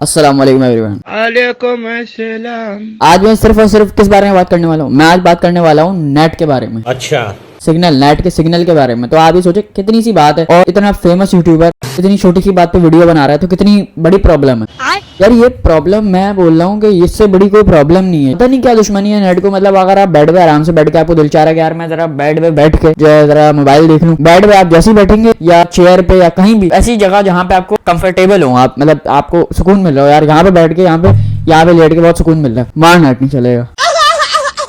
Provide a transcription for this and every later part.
अस्सलाम वालेकुम एवरीवन। वालेकुम अस्सलाम। आज मैं सिर्फ और सिर्फ किस बारे में बात करने वाला हूँ? मैं आज बात करने वाला हूँ नेट के बारे में। अच्छा, सिग्नल, नेट के सिग्नल के बारे में। तो आप ये सोचे कितनी सी बात है और इतना फेमस यूट्यूबर इतनी छोटी सी बात पे वीडियो बना रहा है, तो कितनी बड़ी प्रॉब्लम है यार। ये प्रॉब्लम मैं बोल रहा हूँ कि इससे बड़ी कोई प्रॉब्लम नहीं है। पता नहीं क्या दुश्मनी है नेट को। मतलब अगर आप बेड पे आराम से बैठ के आपको दिल चाह रहा है कि यार मैं जरा बेड पे बैठ के जो है जरा मोबाइल देख लूं, बेड पे आप जैसे ही बैठेंगे या चेयर पे या कहीं भी ऐसी जगह जहाँ पे आपको कंफर्टेबल हो, आप मतलब आपको सुकून मिल रहा हो, यार यहाँ पे बैठ के यहाँ पे लेट के बहुत सुकून मिल रहा है, वहां नेट नहीं चलेगा।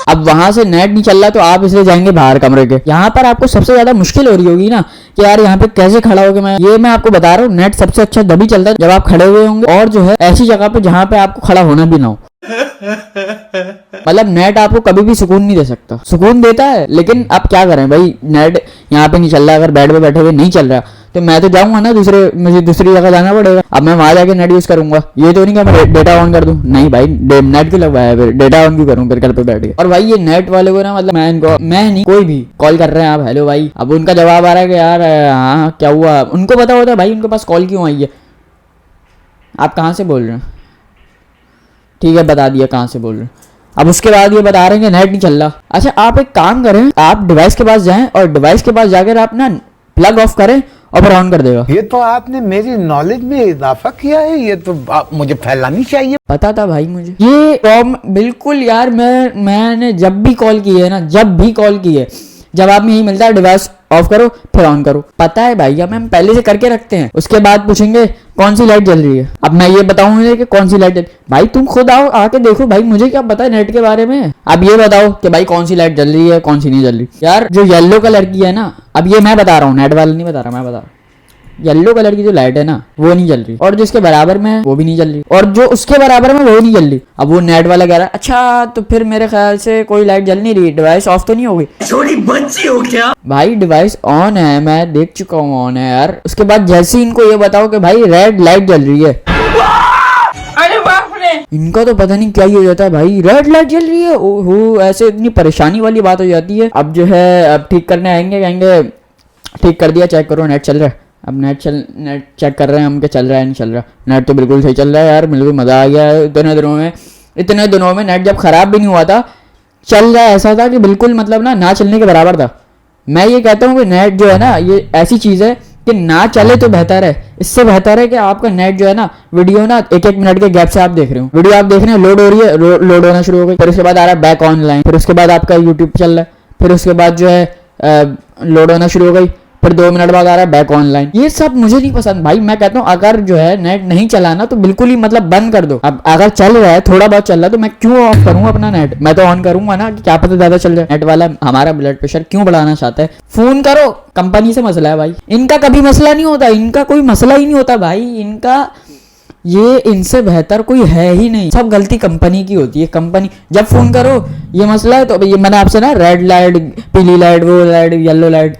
अब वहां से नेट नहीं चल रहा तो आप इसलिए जाएंगे बाहर कमरे के। यहाँ पर आपको सबसे ज्यादा मुश्किल हो रही होगी ना कि यार यहाँ पे कैसे खड़ा होगा। मैं आपको बता रहा हूँ, नेट सबसे अच्छा तभी चलता है जब आप खड़े हुए होंगे और जो है ऐसी जगह पे जहाँ पे आपको खड़ा होना भी ना हो। मतलब नेट आपको कभी भी सुकून नहीं दे सकता। सुकून देता है लेकिन आप क्या करें भाई, नेट यहाँ पे नहीं चल रहा, अगर बेड पे बैठे हुए नहीं चल रहा तो मैं तो जाऊंगा ना मुझे दूसरी जगह जाना पड़ेगा। अब मैं वहां जाके नेट यूज करूंगा, ये तो नहीं कि मैं डेटा ऑन कर दूं। नहीं भाई, नेट क्यों लगवाया, फिर डेटा ऑन क्यों करूं फिर घर पे बैठ के। और भाई ये नेट वाले को ना, मतलब मैं नहीं, कोई भी कॉल कर रहे हैं आप, हेलो भाई, अब उनका जवाब आ रहा है कि यार हाँ क्या हुआ, उनको पता होता है भाई उनके पास कॉल क्यों आई है। आप कहाँ से बोल रहे हैं, ठीक है बता दिया कहाँ से बोल रहे हैं। अब उसके बाद ये बता रहे हैं कि नेट नहीं चल रहा। अच्छा आप एक काम करें, आप डिवाइस के पास जाएं और डिवाइस के पास जाकर आप ना प्लग ऑफ करें और फिर ऑन कर देगा। ये तो आपने मेरी नॉलेज में इजाफा किया है, ये तो मुझे फैलानी चाहिए। पता था भाई मुझे ये बिल्कुल यार। मैंने जब भी कॉल की है ना, जवाब में यही मिलता है डिवाइस ऑफ करो फिर ऑन करो। पता है भाई, हम पहले से करके रखते हैं। उसके बाद पूछेंगे कौन सी लाइट जल रही है। अब मैं ये बताऊंगा कि कौन सी लाइट जल, भाई तुम खुद आओ आके देखो भाई, मुझे क्या पता है नेट के बारे में। अब ये बताओ कि भाई कौन सी लाइट जल रही है कौन सी नहीं जल रही। यार जो येलो कलर की है ना, अब ये मैं बता रहा हूँ, नेट वाला नहीं बता रहा, मैं बता रहा हूँ। येलो कलर की जो लाइट है ना वो नहीं जल रही, और जो इसके बराबर में है वो भी नहीं जल रही, और जो उसके बराबर में वो नहीं जल रही। अब वो नेट वाला कह रहा है अच्छा तो फिर मेरे ख्याल से कोई लाइट जल नहीं रही, डिवाइस ऑफ तो नहीं हो गई। छोटी बच्ची हो क्या? भाई डिवाइस ऑन है, मैं देख चुका हूँ ऑन है यार। उसके बाद जैसे ही इनको ये बताओ कि भाई रेड लाइट जल रही है, अरे बाप रे, इनका तो पता नहीं क्या ही हो जाता है भाई, रेड लाइट जल रही है, ओहो, ऐसे इतनी परेशानी वाली बात हो जाती है। अब जो है अब ठीक करने आएंगे, कहेंगे ठीक कर दिया, चेक करो नेट चल रहा है। अब नेट चेक कर रहे हैं हम कि चल रहा है नहीं चल रहा। नेट तो बिल्कुल सही चल रहा है यार, बिल्कुल मज़ा आ गया है। इतने दिनों में नेट जब ख़राब भी नहीं हुआ था, चल रहा है, ऐसा था कि बिल्कुल मतलब ना चलने के बराबर था। मैं ये कहता हूँ कि नेट जो है ना ये ऐसी चीज़ है कि ना चले तो बेहतर है। इससे बेहतर है कि आपका नेट जो है ना, वीडियो ना एक मिनट के गैप से आप देख रहे हो, वीडियो आप देख रहे हो, लोड हो रही है, लोड होना शुरू हो गई, फिर उसके बाद आ रहा है बैक ऑनलाइन, फिर उसके बाद आपका यूट्यूब चल रहा है, फिर उसके बाद जो है लोड होना शुरू हो गई, फिर 2 मिनट बाद आ रहा है बैक ऑनलाइन। ये सब मुझे नहीं पसंद भाई। मैं कहता हूँ अगर जो है नेट नहीं चलाना तो बिल्कुल ही मतलब बंद कर दो। अब अगर चल रहा है, थोड़ा बहुत चल रहा है, तो मैं क्यों ऑफ करूँ अपना नेट? मैं तो ऑन करूंगा ना, कि क्या पता ज्यादा चल जाए। नेट वाला हमारा ब्लड प्रेशर क्यों बढ़ाना चाहता है? फोन करो, कंपनी से मसला है भाई। इनका कभी मसला नहीं होता, इनका कोई मसला ही नहीं होता भाई। इनसे बेहतर कोई है ही नहीं। सब गलती कंपनी की होती है। कंपनी जब फोन करो ये मसला है तो ये मैंने आपसे ना रेड लाइट, पीली लाइट, वो लाइट, येलो लाइट,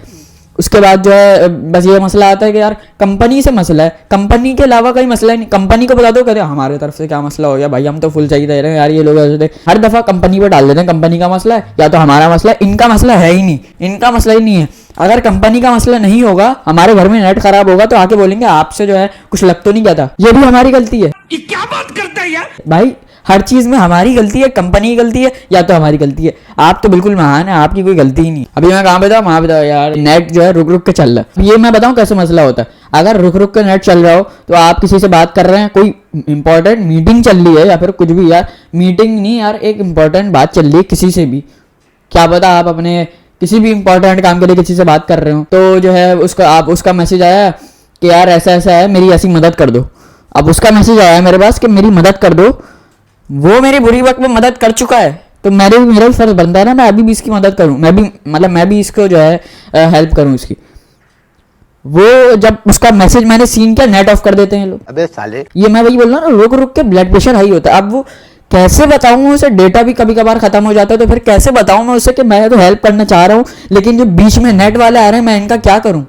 उसके बाद जो है बस ये मसला आता है कि यार कंपनी से मसला है, कंपनी के अलावा कोई मसला नहीं। कंपनी को बता दो, कहते हमारे तरफ से क्या मसला हो गया भाई, हम तो फुल सही दे रहे हैं यार। ये लोग ऐसे हर दफा कंपनी पे डाल देते हैं, कंपनी का मसला है या तो हमारा मसला है। इनका मसला है ही नहीं, इनका मसला ही नहीं है। अगर कंपनी का मसला नहीं होगा, हमारे घर में नेट खराब होगा तो आके बोलेंगे आपसे जो है कुछ लग तो नहीं जाता। ये भी हमारी गलती है। ये क्या बात करता है यार भाई? हर चीज में हमारी गलती है, कंपनी की गलती है या तो हमारी गलती है। आप तो बिल्कुल महान है, आपकी कोई गलती ही नहीं। अभी मैं कहाँ पे था, वहां पे था यार। नेट जो है रुक रुक के चल रहा है। ये मैं बताऊं कैसे मसला होता है। अगर रुक रुक के नेट चल रहा हो तो आप किसी से बात कर रहे हैं, कोई इंपॉर्टेंट मीटिंग चल रही है या फिर कुछ भी, यार मीटिंग नहीं यार, एक इंपॉर्टेंट बात चल रही है किसी से भी, क्या पता आप अपने किसी भी इंपॉर्टेंट काम के लिए किसी से बात कर रहे हो, तो जो है उसका मैसेज आया कि यार ऐसा ऐसा है, मेरी ऐसी मदद कर दो। अब उसका मैसेज आया मेरे पास कि मेरी मदद कर दो। वो मेरी बुरी वक्त में मदद कर चुका है तो मेरा भी फर्ज बनता है ना, मैं अभी भी इसकी मदद करूं। मैं भी इसको जो है हेल्प करूं इसकी। वो जब उसका मैसेज मैंने सीन किया, नेट ऑफ कर देते हैं लोग। अबे साले, ये मैं वही बोल रहा हूँ ना, रुक रुक के ब्लड प्रेशर हाई होता है। अब वो कैसे बताऊं उसे, डेटा भी कभी कभार खत्म हो जाता है, तो फिर कैसे बताऊं मैं उसे कि मैं तो हेल्प करना चाह रहा हूँ, लेकिन जो बीच में नेट वाले आ रहे हैं मैं इनका क्या करूं?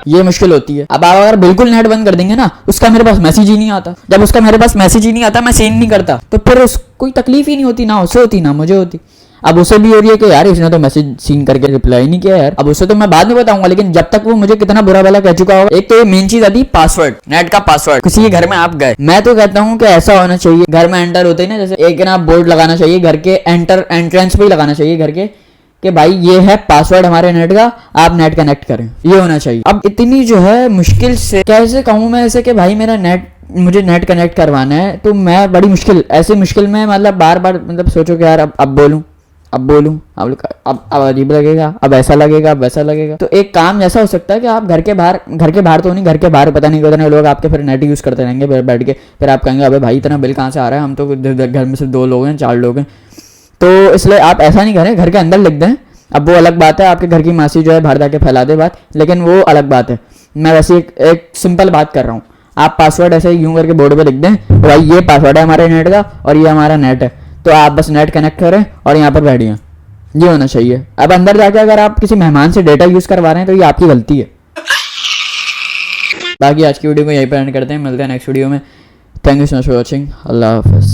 ये मुश्किल होती है। अब आप अगर बिल्कुल नेट बंद कर देंगे ना, उसका मेरे पास मैसेज ही नहीं आता। जब उसका मेरे पास मैसेज ही नहीं आता, मैं सीन नहीं करता, तो फिर कोई तकलीफ ही नहीं होती, ना उसे होती ना मुझे होती। अब उसे भी हो रही है कि यार इसने तो मैसेज सीन करके रिप्लाई नहीं किया यार। अब उसे तो मैं बाद में बताऊंगा, लेकिन जब तक वो मुझे कितना बुरा भला कह चुका होगा। एक तो ये मेन चीज आती पासवर्ड, नेट का पासवर्ड। किसी के घर में आप गए, मैं तो कहता हूँ कि ऐसा होना चाहिए, घर में एंटर होते ही ना, जैसे एक ना बोर्ड लगाना चाहिए घर के एंट्रेंस पे ही लगाना चाहिए घर के, कि भाई ये है पासवर्ड हमारे नेट का, आप नेट कनेक्ट करें, ये होना चाहिए। अब इतनी जो है मुश्किल से कैसे कहूँ मैं ऐसे कि भाई मेरा नेट, मुझे नेट कनेक्ट करवाना है, तो मैं बड़ी मुश्किल, ऐसे मुश्किल में मतलब बार बार मतलब सोचो कि यार अब बोलूँ, अब अजीब लगेगा, अब ऐसा लगेगा, अब वैसा लगेगा। तो एक काम ऐसा हो सकता है कि आप घर के बाहर तो नहीं, घर के बाहर पता नहीं कितने लोग आपके फिर नेट यूज़ करते रहेंगे बैठ के, फिर आप कहेंगे अबे भाई इतना बिल कहाँ से आ रहा है, हम तो घर में सिर्फ 2 लोग हैं, 4 लोग हैं। तो इसलिए आप ऐसा नहीं करें, घर के अंदर लिख दें। अब वो अलग बात है, आपके घर की मासी जो है बाहर जाके फैला दे बात, लेकिन वो अलग बात है। मैं वैसे एक सिंपल बात कर रहा हूँ, आप पासवर्ड ऐसे यूं करके बोर्ड पे लिख दें, तो भाई ये पासवर्ड है हमारे नेट का और ये हमारा नेट है, तो आप बस नेट कनेक्ट करें और यहाँ पर बैठिए, ये होना चाहिए। अब अंदर जाके अगर आप किसी मेहमान से डेटा यूज़ करवा रहे हैं तो ये आपकी गलती है। बाकी आज की वीडियो को यहीं पर एंड करते हैं, मिलते हैं नेक्स्ट वीडियो में। Thank you so much for watching, अल्लाह हाफिज़।